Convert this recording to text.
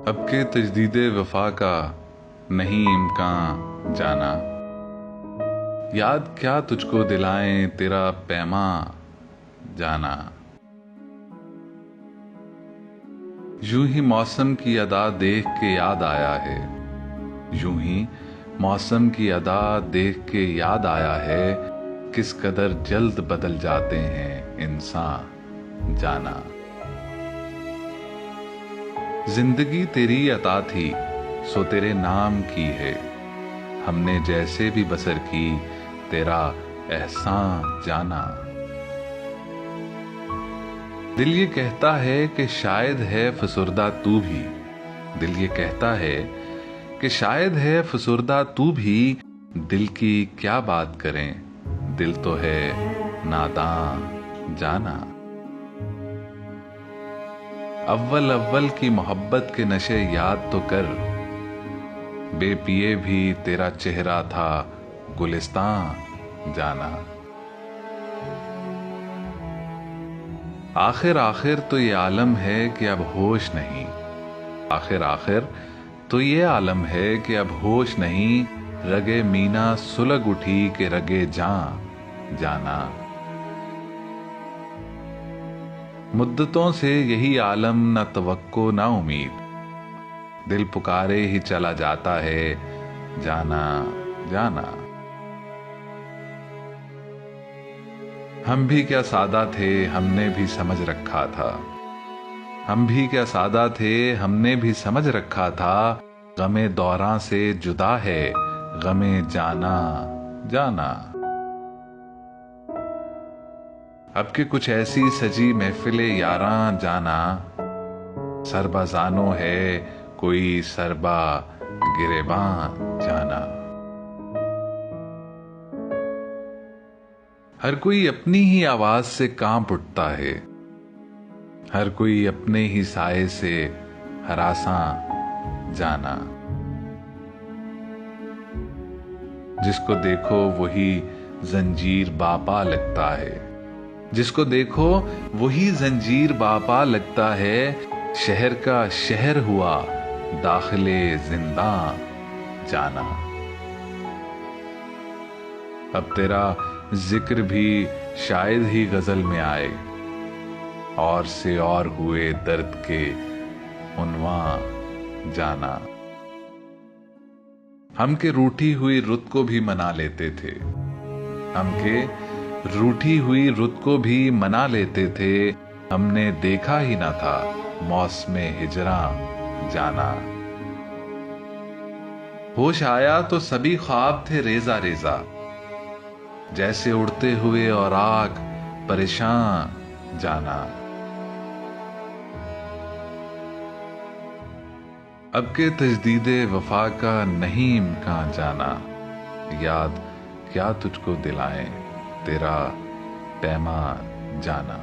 اب کے تجدید وفا کا نہیں امکان جانا، یاد کیا تجھ کو دلائیں تیرا پیماں جانا۔ یوں ہی موسم کی ادا دیکھ کے یاد آیا ہے، یوں ہی موسم کی ادا دیکھ کے یاد آیا ہے، کس قدر جلد بدل جاتے ہیں انسان جانا۔ زندگی تیری عطا تھی سو تیرے نام کی ہے، ہم نے جیسے بھی بسر کی تیرا احسان جانا۔ دل یہ کہتا ہے کہ شاید ہے فسردہ تو بھی، دل یہ کہتا ہے کہ شاید ہے فسردہ تو بھی، دل کی کیا بات کریں دل تو ہے ناداں جانا۔ اول اول کی محبت کے نشے یاد تو کر، بے پیے بھی تیرا چہرہ تھا گلستان جانا۔ آخر آخر تو یہ عالم ہے کہ اب ہوش نہیں، آخر آخر تو یہ عالم ہے کہ اب ہوش نہیں، رگے مینا سلگ اٹھی کہ رگے جاں جانا۔ مدتوں سے یہی عالم نہ توقع نہ امید، دل پکارے ہی چلا جاتا ہے جانا جانا۔ ہم بھی کیا سادہ تھے ہم نے بھی سمجھ رکھا تھا، ہم بھی کیا سادہ تھے ہم نے بھی سمجھ رکھا تھا، غم دوراں سے جدا ہے غم جانا جانا۔ اب کہ کچھ ایسی سجی محفل یاراں جانا، سربازانو ہے کوئی سربا گریباں جانا۔ ہر کوئی اپنی ہی آواز سے کانپ اٹھتا ہے، ہر کوئی اپنے ہی سائے سے ہراساں جانا۔ جس کو دیکھو وہی زنجیر باپا لگتا ہے، جس کو دیکھو وہی زنجیر باپا لگتا ہے، شہر کا شہر ہوا داخل زنداں جانا۔ اب تیرا ذکر بھی شاید ہی غزل میں آئے، اور سے اور ہوئے درد کے عنواں جانا۔ ہم کے روٹھی ہوئی رت کو بھی منا لیتے تھے، ہم کے روٹھی ہوئی رت کو بھی منا لیتے تھے، ہم نے دیکھا ہی نہ تھا موسم ہجراں جانا۔ ہوش آیا تو سبھی خواب تھے ریزہ ریزہ، جیسے اڑتے ہوئے اور آگ پریشان جانا۔ اب کے تجدید وفا کا نہیں امکان جانا، یاد کیا تجھ کو دلائیں تیرا پیماں جانا۔